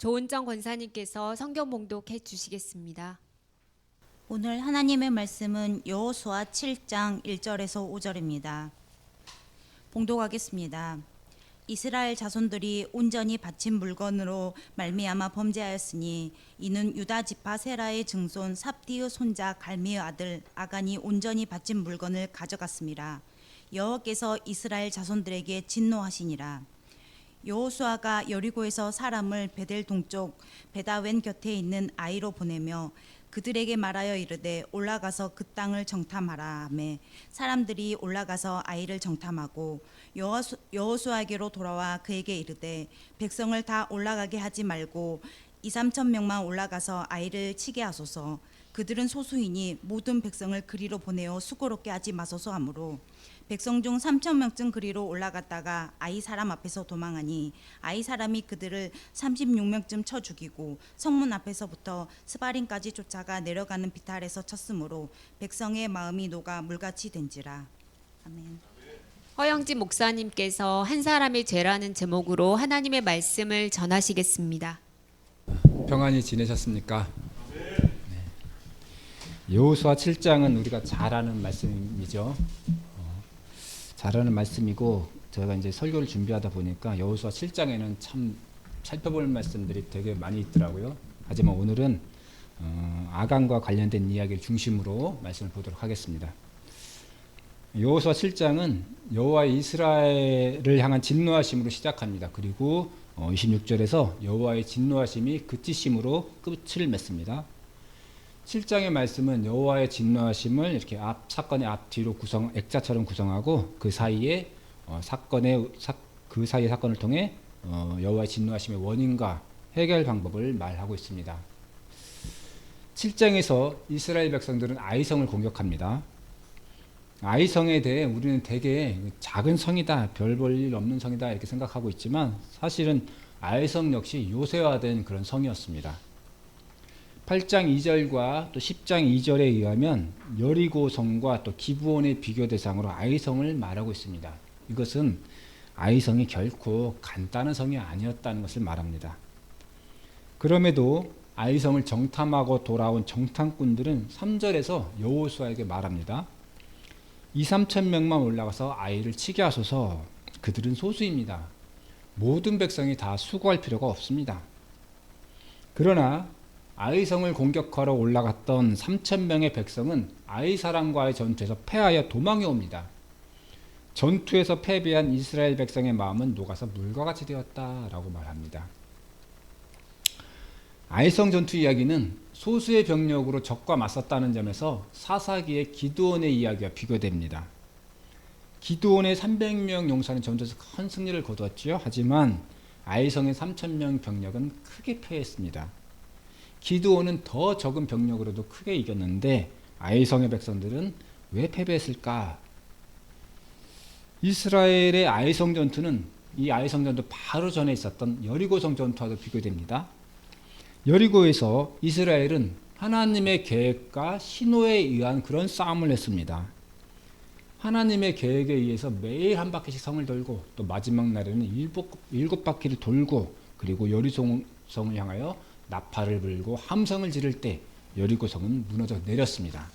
조은정 권사님께서 성경 봉독해 주시겠습니다. 오늘 하나님의 말씀은 여호수아 7장 1절에서 5절입니다. 봉독하겠습니다. 이스라엘 자손들이 온전히 바친 물건으로 말미암아 범죄하였으니 이는 유다 지파 세라의 증손 삽디의 손자 갈미의 아들 아간이 온전히 바친 물건을 가져갔습니다. 여호와께서 이스라엘 자손들에게 진노하시니라. 여호수아가 여리고에서 사람을 베델 동쪽 베다웬 곁에 있는 아이로 보내며 그들에게 말하여 이르되 올라가서 그 땅을 정탐하라 하매 사람들이 올라가서 아이를 정탐하고 여호수아에게로 돌아와 그에게 이르되 백성을 다 올라가게 하지 말고 2-3천 명만 올라가서 아이를 치게 하소서. 그들은 소수이니 모든 백성을 그리로 보내어 수고롭게 하지 마소서 하므로 백성 중 3천 명쯤 그리로 올라갔다가 아이 사람 앞에서 도망하니 아이 사람이 그들을 36명쯤 쳐 죽이고 성문 앞에서부터 스바림까지 쫓아가 내려가는 비탈에서 쳤으므로 백성의 마음이 녹아 물같이 된지라. 아멘. 허영진 목사님께서 한 사람의 죄라는 제목으로 하나님의 말씀을 전하시겠습니다. 평안히 지내셨습니까? 여호수아 7장은 우리가 잘 아는 말씀이죠. 잘 아는 말씀이고 제가 이제 설교를 준비하다 보니까 여호수아 7장에는 참 살펴볼 말씀들이 되게 많이 있더라고요. 하지만 오늘은 아간과 관련된 이야기를 중심으로 말씀을 보도록 하겠습니다. 여호수아 7장은 여호와의 이스라엘을 향한 진노하심으로 시작합니다. 그리고 26절에서 여호와의 진노하심이 그치심으로 끝을 맺습니다. 7장의 말씀은 여호와의 진노하심을 이렇게 사건의 앞뒤로 액자처럼 구성하고 그 사이에 그 사이의 사건을 통해 여호와의 진노하심의 원인과 해결 방법을 말하고 있습니다. 7장에서 이스라엘 백성들은 아이성을 공격합니다. 아이성에 대해 우리는 되게 작은 성이다, 별 볼 일 없는 성이다 이렇게 생각하고 있지만 사실은 아이성 역시 요새화된 그런 성이었습니다. 8장 2절과 또 10장 2절에 의하면 여리고성과 또 기브온의 비교 대상으로 아이성을 말하고 있습니다. 이것은 아이성이 결코 간단한 성이 아니었다는 것을 말합니다. 그럼에도 아이성을 정탐하고 돌아온 정탐꾼들은 3절에서 여호수아에게 말합니다. 2-3천 명만 올라가서 아이를 치게 하소서. 그들은 소수입니다. 모든 백성이 다 수고할 필요가 없습니다. 그러나 아이성을 공격하러 올라갔던 3천 명의 백성은 아이 사람과의 전투에서 패하여 도망해 옵니다. 전투에서 패배한 이스라엘 백성의 마음은 녹아서 물과 같이 되었다라고 말합니다. 아이성 전투 이야기는 소수의 병력으로 적과 맞섰다는 점에서 사사기의 기드온의 이야기와 비교됩니다. 기드온의 300명 용사는 전투에서 큰 승리를 거두었지요. 하지만 아이성의 3,000명 병력은 크게 패했습니다. 기드온은 더 적은 병력으로도 크게 이겼는데 아이성의 백성들은 왜 패배했을까? 이스라엘의 아이성 전투는 이 아이성 전투 바로 전에 있었던 여리고성 전투와도 비교됩니다. 여리고에서 이스라엘은 하나님의 계획과 신호에 의한 그런 싸움을 했습니다. 하나님의 계획에 의해서 매일 한 바퀴씩 성을 돌고 또 마지막 날에는 일곱 바퀴를 돌고 그리고 여리고성을 향하여 나팔을 불고 함성을 지를 때 여리고성은 무너져 내렸습니다.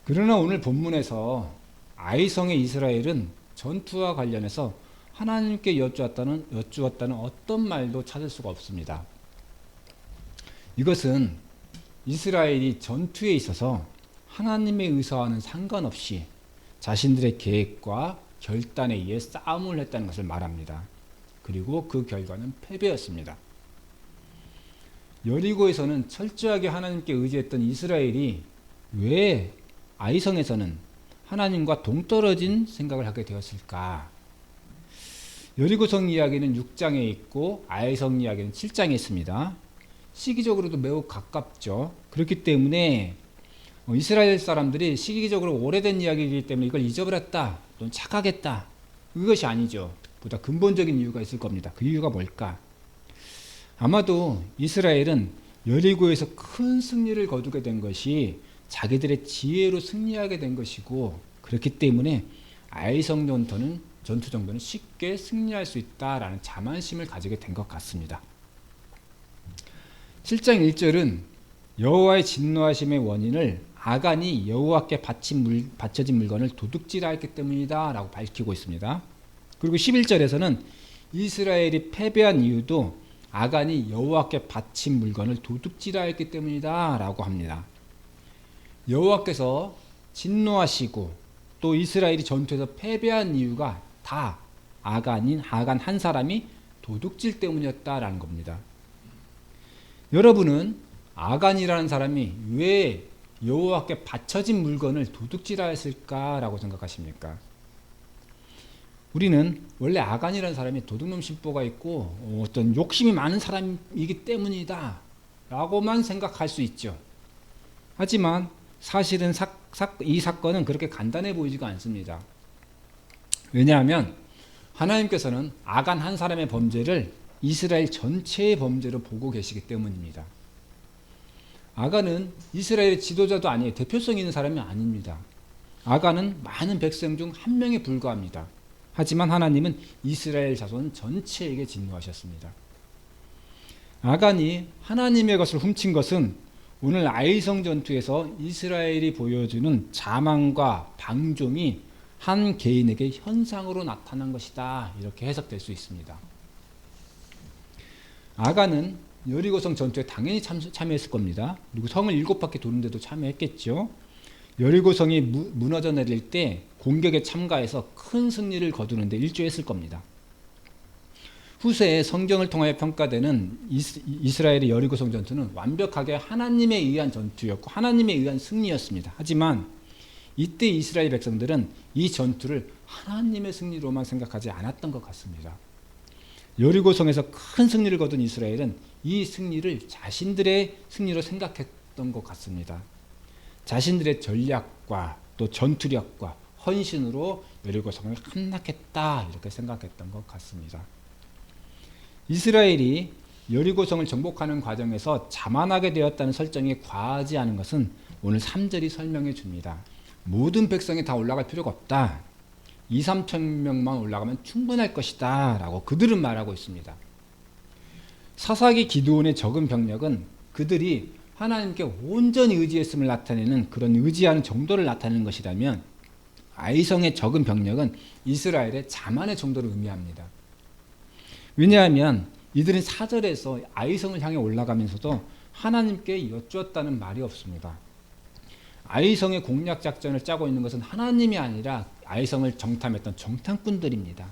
그러나 오늘 본문에서 아이성의 이스라엘은 전투와 관련해서 하나님께 여쭈었다는 어떤 말도 찾을 수가 없습니다. 이것은 이스라엘이 전투에 있어서 하나님의 의사와는 상관없이 자신들의 계획과 결단에 의해 싸움을 했다는 것을 말합니다. 그리고 그 결과는 패배였습니다. 여리고에서는 철저하게 하나님께 의지했던 이스라엘이 왜 아이성에서는 하나님과 동떨어진 생각을 하게 되었을까? 여리고성 이야기는 6장에 있고 아이성 이야기는 7장에 있습니다. 시기적으로도 매우 가깝죠. 그렇기 때문에 이스라엘 사람들이 시기적으로 오래된 이야기이기 때문에 이걸 잊어버렸다 또는 착각했다 그것이 아니죠. 보다 근본적인 이유가 있을 겁니다. 그 이유가 뭘까? 아마도 이스라엘은 여리고에서 큰 승리를 거두게 된 것이 자기들의 지혜로 승리하게 된 것이고 그렇기 때문에 아이성 전투 정도는 쉽게 승리할 수 있다라는 자만심을 가지게 된 것 같습니다. 7장 1절은 여호와의 진노하심의 원인을 아간이 여호와께 바쳐진 물건을 도둑질하였기 때문이다 라고 밝히고 있습니다. 그리고 11절에서는 이스라엘이 패배한 이유도 아간이 여호와께 바친 물건을 도둑질하였기 때문이다 라고 합니다. 여호와께서 진노하시고 또 이스라엘이 전투에서 패배한 이유가 다 아간 한 사람이 도둑질 때문이었다라는 겁니다. 여러분은 아간이라는 사람이 왜 여호와께 바쳐진 물건을 도둑질하였을까라고 생각하십니까? 우리는 원래 아간이라는 사람이 도둑놈 심보가 있고 어떤 욕심이 많은 사람이기 때문이다 라고만 생각할 수 있죠. 하지만 사실은 이 사건은 그렇게 간단해 보이지가 않습니다. 왜냐하면 하나님께서는 아간 한 사람의 범죄를 이스라엘 전체의 범죄로 보고 계시기 때문입니다. 아간은 이스라엘의 지도자도 아니에요. 대표성 있는 사람이 아닙니다. 아간은 많은 백성 중 한 명에 불과합니다. 하지만 하나님은 이스라엘 자손 전체에게 진노하셨습니다. 아간이 하나님의 것을 훔친 것은 오늘 아이성 전투에서 이스라엘이 보여주는 자만과 방종이 한 개인에게 현상으로 나타난 것이다. 이렇게 해석될 수 있습니다. 아간은 여리고성 전투에 당연히 참여했을 겁니다. 그리고 성을 7바퀴 도는데도 참여했겠죠. 여리고성이 무너져 내릴 때 공격에 참가해서 큰 승리를 거두는데 일조했을 겁니다. 후세에 성경을 통하여 평가되는 이스라엘의 여리고성 전투는 완벽하게 하나님에 의한 전투였고 하나님에 의한 승리였습니다. 하지만 이때 이스라엘 백성들은 이 전투를 하나님의 승리로만 생각하지 않았던 것 같습니다. 여리고성에서 큰 승리를 거둔 이스라엘은 이 승리를 자신들의 승리로 생각했던 것 같습니다. 자신들의 전략과 또 전투력과 헌신으로 여리고성을 함락했다 이렇게 생각했던 것 같습니다. 이스라엘이 여리고성을 정복하는 과정에서 자만하게 되었다는 설정이 과하지 않은 것은 오늘 3절이 설명해 줍니다. 모든 백성이 다 올라갈 필요가 없다. 2-3천 명만 올라가면 충분할 것이다 라고 그들은 말하고 있습니다. 사사기 기드온의 적은 병력은 그들이 하나님께 온전히 의지했음을 나타내는 그런 의지하는 정도를 나타내는 것이라면 아이성의 적은 병력은 이스라엘의 자만의 정도를 의미합니다. 왜냐하면 이들은 4절에서 아이성을 향해 올라가면서도 하나님께 여쭈었다는 말이 없습니다. 아이성의 공략 작전을 짜고 있는 것은 하나님이 아니라 아이성을 정탐했던 정탐꾼들입니다.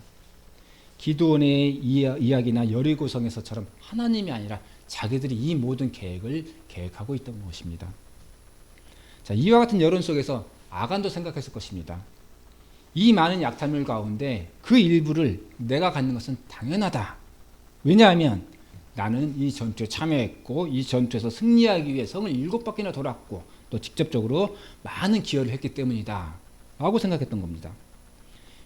기드온의 이야기나 여리고성에서처럼 하나님이 아니라 자기들이 이 모든 계획을 계획하고 있던 것입니다. 자, 이와 같은 여론 속에서 아간도 생각했을 것입니다. 이 많은 약탈물 가운데 그 일부를 내가 갖는 것은 당연하다. 왜냐하면 나는 이 전투에 참여했고 이 전투에서 승리하기 위해 성을 7바퀴나 돌았고 또 직접적으로 많은 기여를 했기 때문이다 라고 생각했던 겁니다.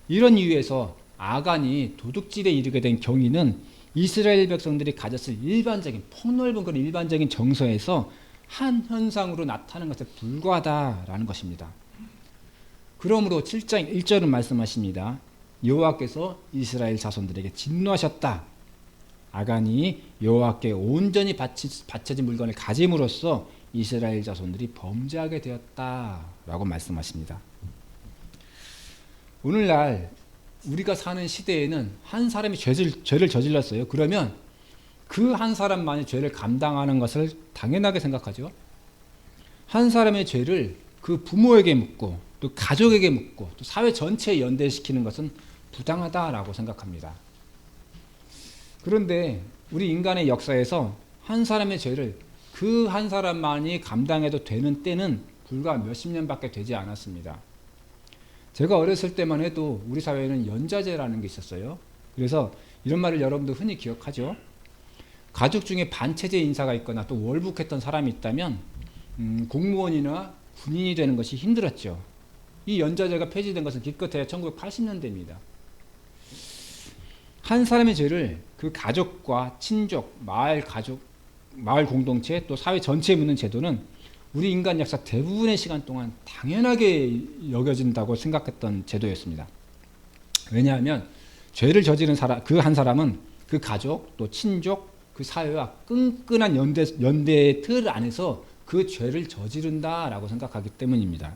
이런 이유에서 아간이 도둑질에 이르게 된 경위는 이스라엘 백성들이 가졌을 일반적인 폭넓은 그런 일반적인 정서에서 한 현상으로 나타나는 것에 불과하다라는 것입니다. 그러므로 7장 1절은 말씀하십니다. 여호와께서 이스라엘 자손들에게 진노하셨다. 아간이 여호와께 온전히 바쳐진 물건을 가짐으로써 이스라엘 자손들이 범죄하게 되었다라고 말씀하십니다. 오늘날 우리가 사는 시대에는 한 사람이 죄를 저질렀어요. 그러면 그 한 사람만이 죄를 감당하는 것을 당연하게 생각하죠. 한 사람의 죄를 그 부모에게 묻고 또 가족에게 묻고 또 사회 전체에 연대시키는 것은 부당하다라고 생각합니다. 그런데 우리 인간의 역사에서 한 사람의 죄를 그 한 사람만이 감당해도 되는 때는 불과 몇십 년밖에 되지 않았습니다. 제가 어렸을 때만 해도 우리 사회에는 연좌제라는 게 있었어요. 그래서 이런 말을 여러분도 흔히 기억하죠. 가족 중에 반체제 인사가 있거나 또 월북했던 사람이 있다면 공무원이나 군인이 되는 것이 힘들었죠. 이 연좌제가 폐지된 것은 기껏해야 1980년대입니다. 한 사람의 죄를 그 가족과 친족, 마을 공동체 또 사회 전체에 묻는 제도는 우리 인간 역사 대부분의 시간 동안 당연하게 여겨진다고 생각했던 제도였습니다. 왜냐하면 죄를 저지른 그 한 사람은 그 가족 또 친족 그 사회와 끈끈한 연대의 틀 안에서 그 죄를 저지른다라고 생각하기 때문입니다.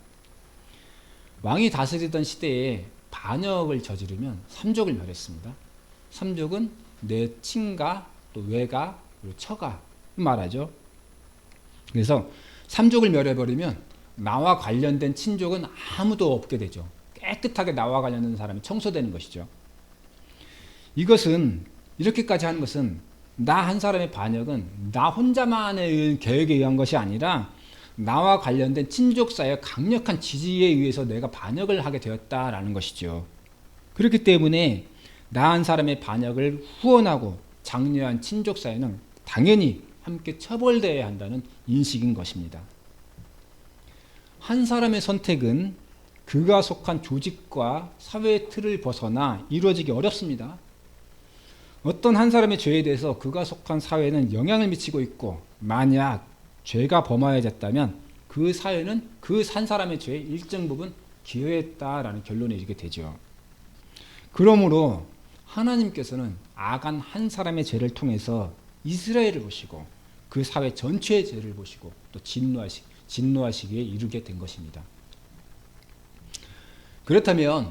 왕이 다스리던 시대에 반역을 저지르면 삼족을 멸했습니다. 삼족은 내 친가, 또 외가, 그리고 처가 말하죠. 그래서 삼족을 멸해버리면 나와 관련된 친족은 아무도 없게 되죠. 깨끗하게 나와 관련된 사람이 청소되는 것이죠. 이것은 이렇게까지 하는 것은 나 한 사람의 반역은 나 혼자만의 계획에 의한 것이 아니라 나와 관련된 친족사의 강력한 지지에 의해서 내가 반역을 하게 되었다라는 것이죠. 그렇기 때문에 나 한 사람의 반역을 후원하고 장려한 친족사회는 당연히 함께 처벌되어야 한다는 인식인 것입니다. 한 사람의 선택은 그가 속한 조직과 사회의 틀을 벗어나 이루어지기 어렵습니다. 어떤 한 사람의 죄에 대해서 그가 속한 사회는 영향을 미치고 있고 만약 죄가 범하여졌다면 그 사회는 그 한 사람의 죄의 일정 부분 기여했다라는 결론에 이르게 되죠. 그러므로 하나님께서는 아간 한 사람의 죄를 통해서 이스라엘을 보시고 그 사회 전체의 죄를 보시고 또 진노하시기에 이르게 된 것입니다. 그렇다면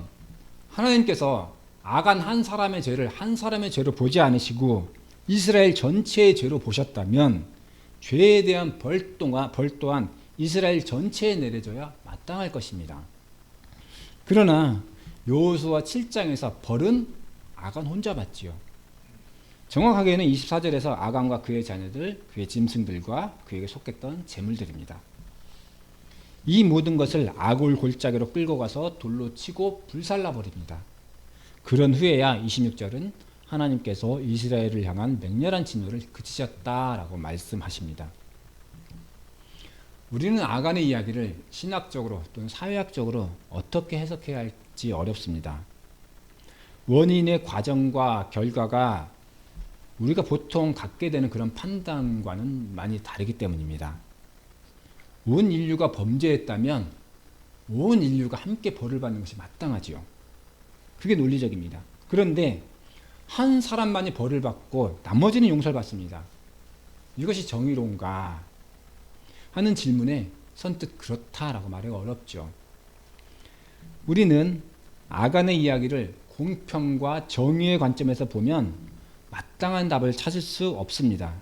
하나님께서 아간 한 사람의 죄를 한 사람의 죄로 보지 않으시고 이스라엘 전체의 죄로 보셨다면 죄에 대한 벌 또한 이스라엘 전체에 내려져야 마땅할 것입니다. 그러나 여호수아 7장에서 벌은 아간 혼자 받지요. 정확하게는 24절에서 아간과 그의 자녀들, 그의 짐승들과 그에게 속했던 재물들입니다. 이 모든 것을 아골 골짜기로 끌고 가서 돌로 치고 불살라 버립니다. 그런 후에야 26절은 하나님께서 이스라엘을 향한 맹렬한 진노를 그치셨다라고 말씀하십니다. 우리는 아간의 이야기를 신학적으로 또는 사회학적으로 어떻게 해석해야 할지 어렵습니다. 원인의 과정과 결과가 우리가 보통 갖게 되는 그런 판단과는 많이 다르기 때문입니다. 온 인류가 범죄했다면 온 인류가 함께 벌을 받는 것이 마땅하지요. 그게 논리적입니다. 그런데 한 사람만이 벌을 받고 나머지는 용서를 받습니다. 이것이 정의로운가 하는 질문에 선뜻 그렇다라고 말하기가 어렵죠. 우리는 아간의 이야기를 공평과 정의의 관점에서 보면 마땅한 답을 찾을 수 없습니다.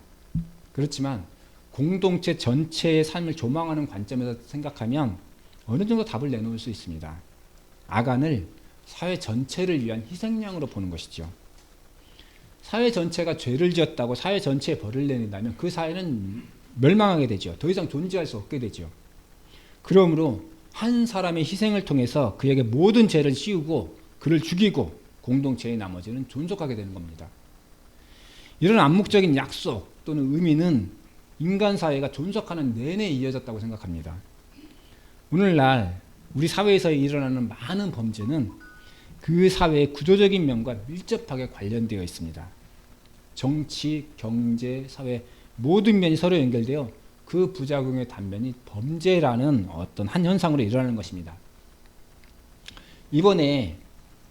그렇지만 공동체 전체의 삶을 조망하는 관점에서 생각하면 어느 정도 답을 내놓을 수 있습니다. 아간을 사회 전체를 위한 희생양으로 보는 것이죠. 사회 전체가 죄를 지었다고 사회 전체에 벌을 내린다면 그 사회는 멸망하게 되죠. 더 이상 존재할 수 없게 되죠. 그러므로 한 사람의 희생을 통해서 그에게 모든 죄를 씌우고 그를 죽이고 공동체의 나머지는 존속하게 되는 겁니다. 이런 암묵적인 약속 또는 의미는 인간 사회가 존속하는 내내 이어졌다고 생각합니다. 오늘날 우리 사회에서 일어나는 많은 범죄는 그 사회의 구조적인 면과 밀접하게 관련되어 있습니다. 정치, 경제, 사회 모든 면이 서로 연결되어 그 부작용의 단면이 범죄라는 어떤 한 현상으로 일어나는 것입니다. 이번에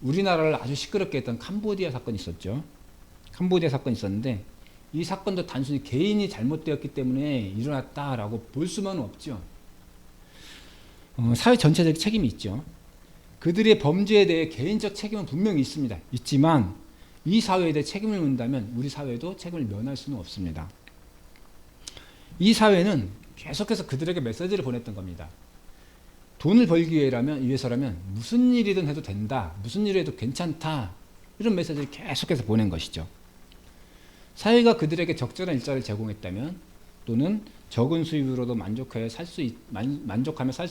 우리나라를 아주 시끄럽게 했던 캄보디아 사건이 있었죠. 캄보디아 사건이 있었는데 이 사건도 단순히 개인이 잘못되었기 때문에 일어났다라고 볼 수만은 없죠. 사회 전체적인 책임이 있죠. 그들의 범죄에 대해 개인적 책임은 분명히 있습니다. 있지만 이 사회에 대해 책임을 묻는다면 우리 사회도 책임을 면할 수는 없습니다. 이 사회는 계속해서 그들에게 메시지를 보냈던 겁니다. 돈을 벌기 위해서라면 무슨 일이든 해도 된다. 무슨 일을 해도 괜찮다. 이런 메시지를 계속해서 보낸 것이죠. 사회가 그들에게 적절한 일자리를 제공했다면 또는 적은 수입으로도 만족하며 살 수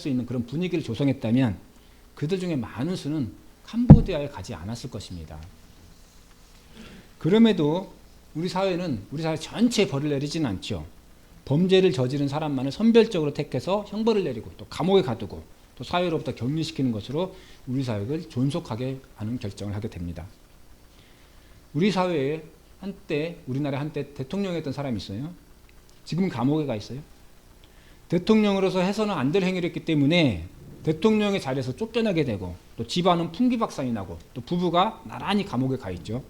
있는 그런 분위기를 조성했다면 그들 중에 많은 수는 캄보디아에 가지 않았을 것입니다. 그럼에도 우리 사회 전체에 벌을 내리지는 않죠. 범죄를 저지른 사람만을 선별적으로 택해서 형벌을 내리고 또 감옥에 가두고 또 사회로부터 격리시키는 것으로 우리 사회를 존속하게 하는 결정을 하게 됩니다. 우리 사회에 우리나라에 한때 대통령이었던 사람이 있어요. 지금 감옥에 가 있어요. 대통령으로서 해서는 안 될 행위를 했기 때문에 대통령의 자리에서 쫓겨나게 되고 또 집안은 풍비박산이 나고 또 부부가 나란히 감옥에 가 있죠.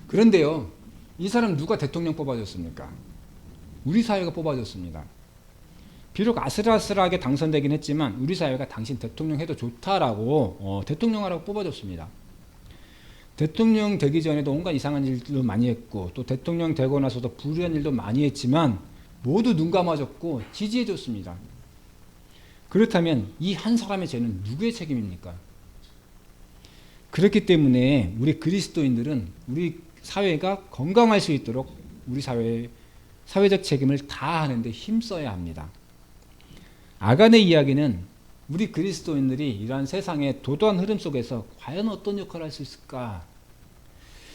그런데요, 이 사람 누가 대통령 뽑아줬습니까? 우리 사회가 뽑아줬습니다. 비록 아슬아슬하게 당선되긴 했지만 우리 사회가 당신 대통령 해도 좋다라고 대통령 하라고 뽑아줬습니다. 대통령 되기 전에도 온갖 이상한 일도 많이 했고 또 대통령 되고 나서도 불의한 일도 많이 했지만 모두 눈 감아줬고 지지해줬습니다. 그렇다면 이 한 사람의 죄는 누구의 책임입니까? 그렇기 때문에 우리 그리스도인들은 우리 사회가 건강할 수 있도록 우리 사회적 책임을 다하는데 힘써야 합니다. 아간의 이야기는 우리 그리스도인들이 이러한 세상의 도도한 흐름 속에서 과연 어떤 역할을 할 수 있을까?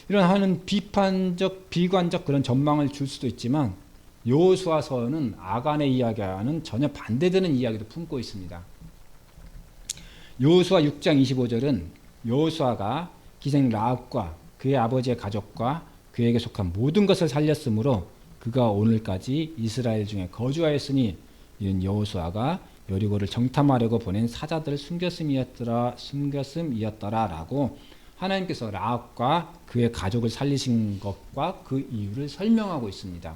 이런 하는 비판적, 비관적 그런 전망을 줄 수도 있지만 여호수아서는 아간의 이야기와는 전혀 반대되는 이야기도 품고 있습니다. 여호수아 6장 25절은 여호수아가 기생 라합과 그의 아버지의 가족과 그에게 속한 모든 것을 살렸으므로 그가 오늘까지 이스라엘 중에 거주하였으니 이는 여호수아가 여리고를 정탐하려고 보낸 사자들을 숨겼음이었더라라고 하나님께서 라합과 그의 가족을 살리신 것과 그 이유를 설명하고 있습니다.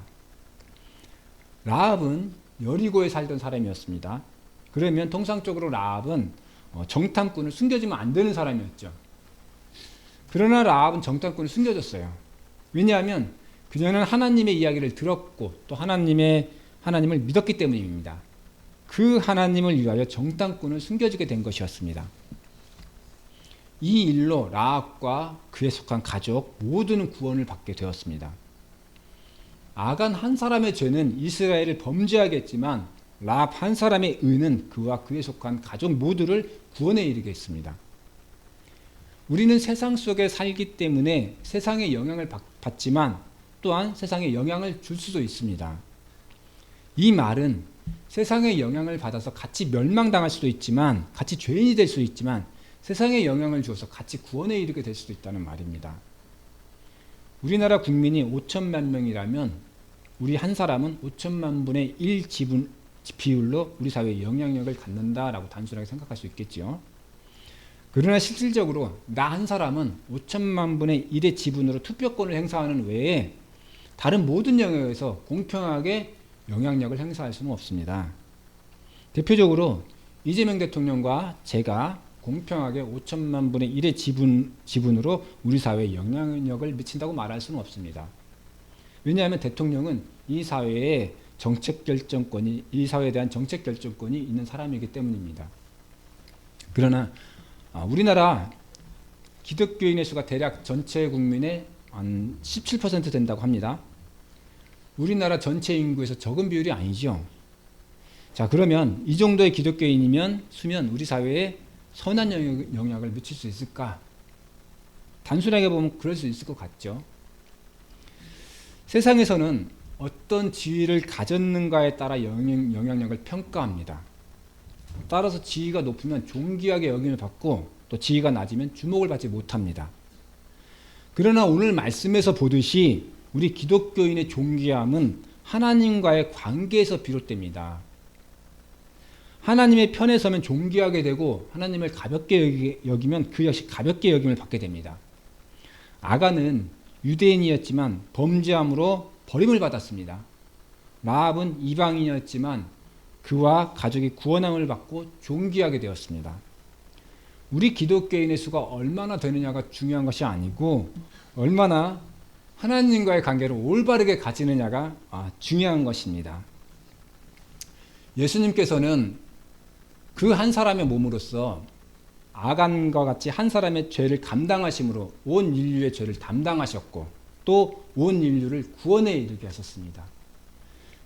라합은 여리고에 살던 사람이었습니다. 그러면 통상적으로 라합은 정탐꾼을 숨겨주면 안 되는 사람이었죠. 그러나 라합은 정탐꾼을 숨겨줬어요. 왜냐하면 그녀는 하나님의 이야기를 들었고 또 하나님을 믿었기 때문입니다. 그 하나님을 위하여 정탐꾼을 숨겨주게 된 것이었습니다. 이 일로 라합과 그에 속한 가족 모두는 구원을 받게 되었습니다. 아간 한 사람의 죄는 이스라엘을 범죄하게 했지만 라합 한 사람의 의는 그와 그에 속한 가족 모두를 구원에 이르게 했습니다. 우리는 세상 속에 살기 때문에 세상의 영향을 받지만 또한 세상에 영향을 줄 수도 있습니다. 이 말은 세상의 영향을 받아서 같이 멸망당할 수도 있지만 같이 죄인이 될 수 있지만 세상에 영향을 주어서 같이 구원에 이르게 될 수도 있다는 말입니다. 우리나라 국민이 5천만 명이라면 우리 한 사람은 5천만 분의 1 비율로 우리 사회에 영향력을 갖는다라고 단순하게 생각할 수 있겠죠. 그러나 실질적으로 나 한 사람은 5천만 분의 1의 지분으로 투표권을 행사하는 외에 다른 모든 영역에서 공평하게 영향력을 행사할 수는 없습니다. 대표적으로 이재명 대통령과 제가 공평하게 5천만 분의 1의 지분으로 우리 사회에 영향력을 미친다고 말할 수는 없습니다. 왜냐하면 대통령은 이 사회에 이 사회에 대한 정책 결정권이 있는 사람이기 때문입니다. 그러나 우리나라 기독교인의 수가 대략 전체 국민의 한 17% 된다고 합니다. 우리나라 전체 인구에서 적은 비율이 아니죠. 자, 그러면 이 정도의 기독교인이면 우리 사회에 선한 영향을 미칠 수 있을까? 단순하게 보면 그럴 수 있을 것 같죠. 세상에서는 어떤 지위를 가졌는가에 따라 영향력을 평가합니다. 따라서 지위가 높으면 존귀하게 여김을 받고 또 지위가 낮으면 주목을 받지 못합니다. 그러나 오늘 말씀에서 보듯이 우리 기독교인의 존귀함은 하나님과의 관계에서 비롯됩니다. 하나님의 편에 서면 존귀하게 되고 하나님을 가볍게 여기면 그 역시 가볍게 여김을 받게 됩니다. 아간은 유대인이었지만 범죄함으로 버림을 받았습니다. 라합은 이방인이었지만 그와 가족이 구원함을 받고 존귀하게 되었습니다. 우리 기독교인의 수가 얼마나 되느냐가 중요한 것이 아니고 얼마나 하나님과의 관계를 올바르게 가지느냐가 중요한 것입니다. 예수님께서는 그 한 사람의 몸으로서 아간과 같이 한 사람의 죄를 감당하심으로 온 인류의 죄를 담당하셨고 또 온 인류를 구원에 이르게 하셨습니다.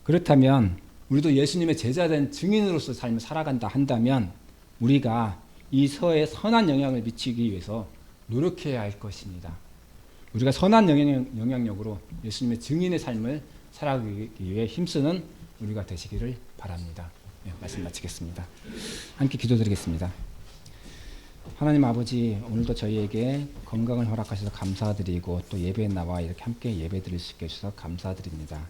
그렇다면 우리도 예수님의 제자된 증인으로서 삶을 살아간다 한다면 우리가 이 서에 선한 영향을 미치기 위해서 노력해야 할 것입니다. 우리가 선한 영향력으로 예수님의 증인의 삶을 살아가기 위해 힘쓰는 우리가 되시기를 바랍니다. 말씀 마치겠습니다. 함께 기도드리겠습니다. 하나님 아버지, 오늘도 저희에게 건강을 허락하셔서 감사드리고 또 예배에 나와 이렇게 함께 예배드릴 수 있게 해주셔서 감사드립니다.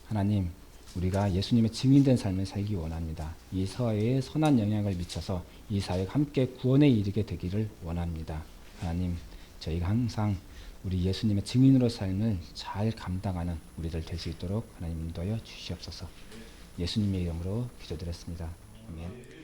하나님, 우리가 예수님의 증인된 삶을 살기 원합니다. 이 사회에 선한 영향을 미쳐서 이 사회가 함께 구원에 이르게 되기를 원합니다. 하나님, 저희가 항상 우리 예수님의 증인으로 삶을 잘 감당하는 우리들 될 수 있도록 하나님 인도하여 주시옵소서. 예수님의 이름으로 기도드렸습니다. 아멘.